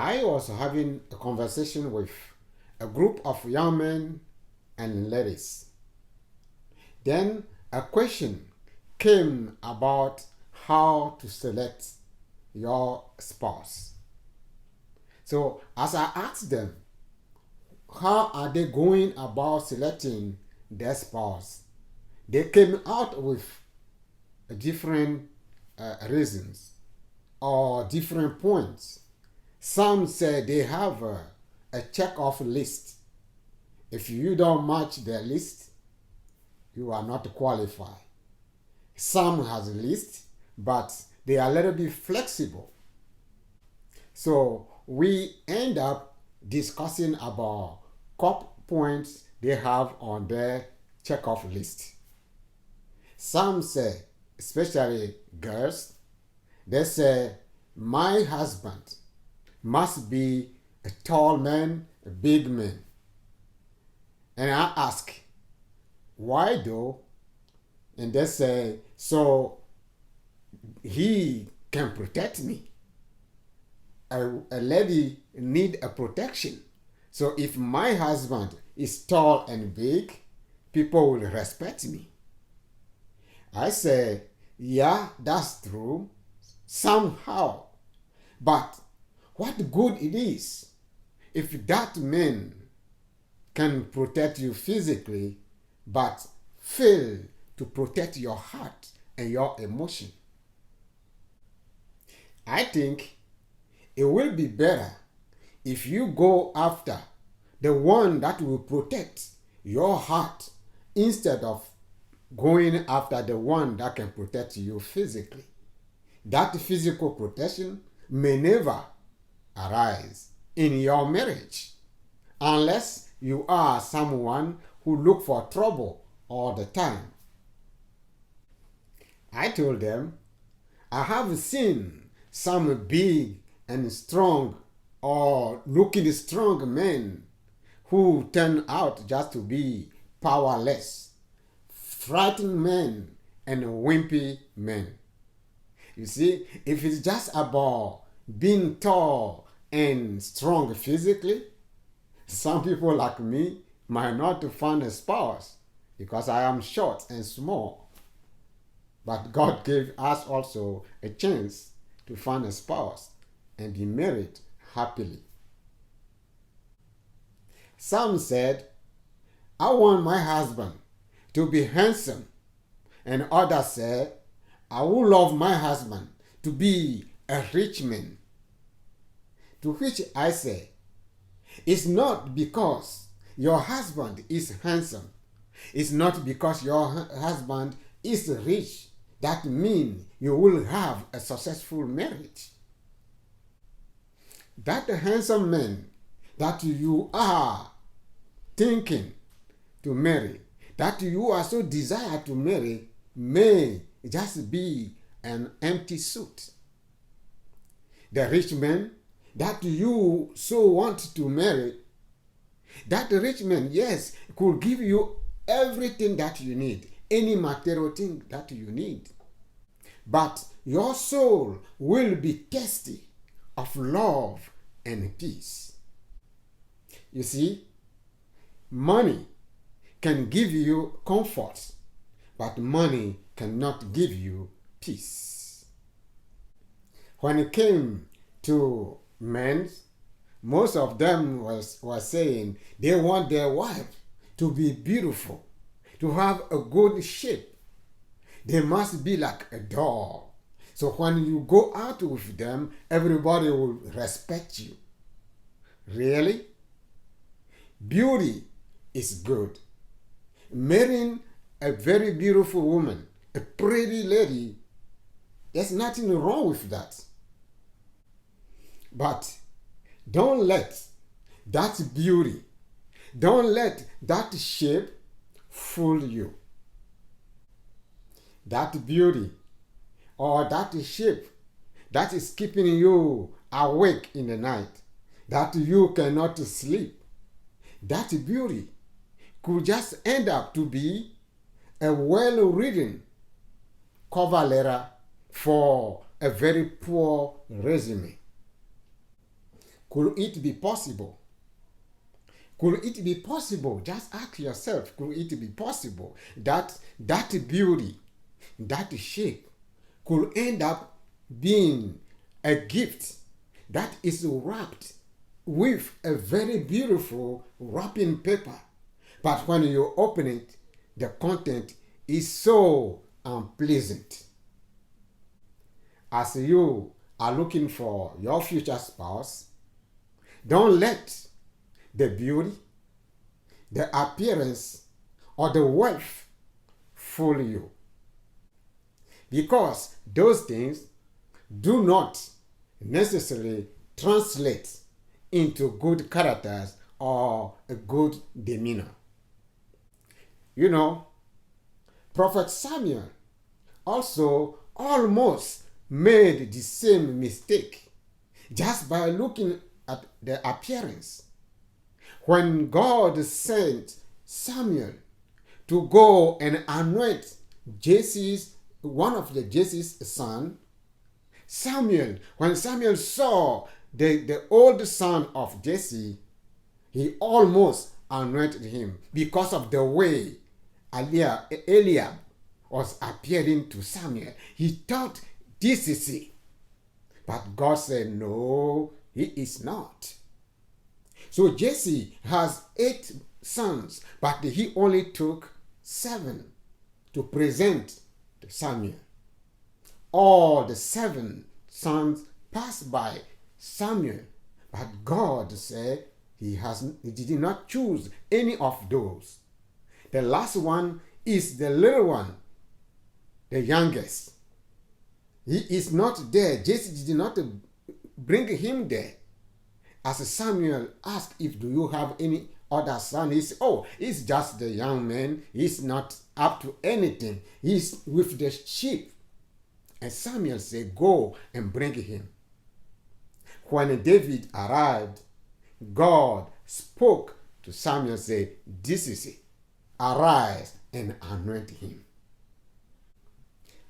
I was having a conversation with a group of young men and ladies. Then a question came about how to select your spouse. So as I asked them, how are they going about selecting their spouse? They came out with different reasons or different points. Some say they have a check-off list. If you don't match their list, you are not qualified. Some has a list, but they are a little bit flexible. So we end up discussing about top points they have on their check-off list. Some say, especially girls, they say, my husband must be a tall man, a big man. And I ask, why though? And they say, so he can protect me. A lady need a protection. So if my husband is tall and big, people will respect me. I say, yeah, that's true, somehow. But what good it is if that man can protect you physically, but fail to protect your heart and your emotion? I think it will be better if you go after the one that will protect your heart instead of going after the one that can protect you physically. That physical protection may never arise in your marriage unless you are someone who look for trouble all the time. I told them, I have seen some big and strong or looking strong men who turn out just to be powerless, frightened men and wimpy men. You see, if it's just about being tall and strong physically, some people like me might not find a spouse because I am short and small. But God gave us also a chance to find a spouse and be married happily. Some said, I want my husband to be handsome. And others said, I would love my husband to be a rich man. To which I say, it's not because your husband is handsome. It's not because your husband is rich that means you will have a successful marriage. That handsome man that you are thinking to marry, that you are so desire to marry, may just be an empty suit. The rich man that you so want to marry, that rich man, yes, could give you everything that you need, any material thing that you need. But your soul will be thirsty of love and peace. You see, money can give you comfort, but money cannot give you peace. When it came to men, most of them were saying they want their wife to be beautiful, to have a good shape. They must be like a doll. So when you go out with them, everybody will respect you. Really? Beauty is good. Marrying a very beautiful woman, a pretty lady, there's nothing wrong with that. But don't let that beauty, don't let that shape fool you. That beauty or that shape that is keeping you awake in the night, that you cannot sleep, that beauty could just end up to be a well-written cover letter for a very poor resume. Could it be possible? Could it be possible? Just ask yourself, could it be possible that that beauty, that shape, could end up being a gift that is wrapped with a very beautiful wrapping paper, but when you open it, the content is so unpleasant? As you are looking for your future spouse, don't let the beauty, the appearance, or the wealth fool you. Because those things do not necessarily translate into good characters or a good demeanor. You know, Prophet Samuel also almost made the same mistake just by looking at the appearance. When God sent Samuel to go and anoint one of Jesse's son, when Samuel saw the old son of Jesse, he almost anointed him because of the way Eliab was appearing to Samuel. He thought, this is it. But God said, no, he is not. So Jesse has 8 sons, but he only took 7 to present to Samuel. All the 7 sons passed by Samuel, but God said he did not choose any of those. The last one is the little one, the youngest. He is not there. Jesse did not bring him there. As Samuel asked, if do you have any other son? He said, oh, he's just the young man. He's not up to anything. He's with the sheep. And Samuel said, go and bring him. When David arrived, God spoke to Samuel and said, this is it. Arise and anoint him.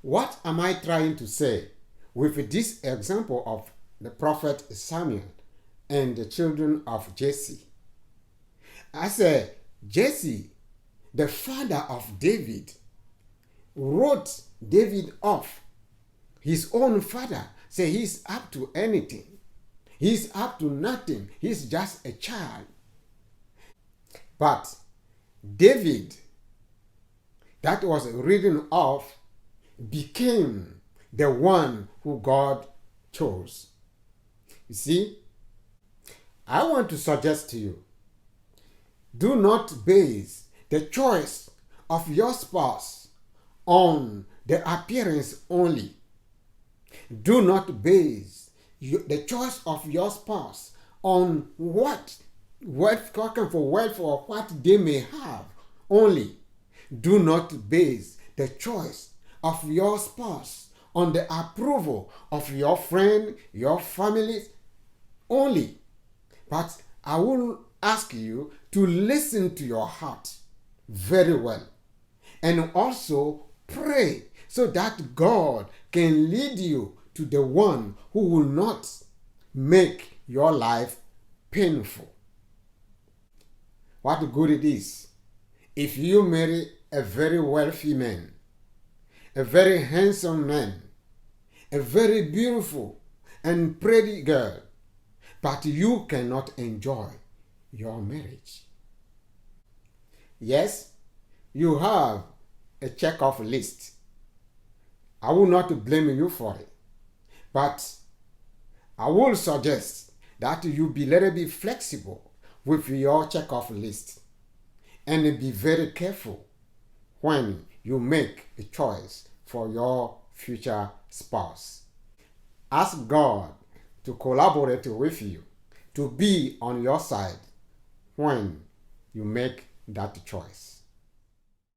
What am I trying to say with this example of the prophet Samuel and the children of Jesse? I said, Jesse, the father of David, wrote David off. His own father said he's up to anything. He's up to nothing. He's just a child. But David, that was written off, became the one who God chose. You see, I want to suggest to you, do not base the choice of your spouse on the appearance only. Do not base the choice of your spouse on what wealth or what they may have only. Do not base the choice of your spouse on the approval of your friend, your family only. But I will ask you to listen to your heart very well and also pray so that God can lead you to the one who will not make your life painful. What good it is if you marry a very wealthy man, a very handsome man, a very beautiful and pretty girl, but you cannot enjoy your marriage. Yes, you have a check-off list. I will not blame you for it, but I will suggest that you be a little bit flexible with your check-off list and be very careful when you make a choice for your future spouse. Ask God to collaborate with you, to be on your side when you make that choice.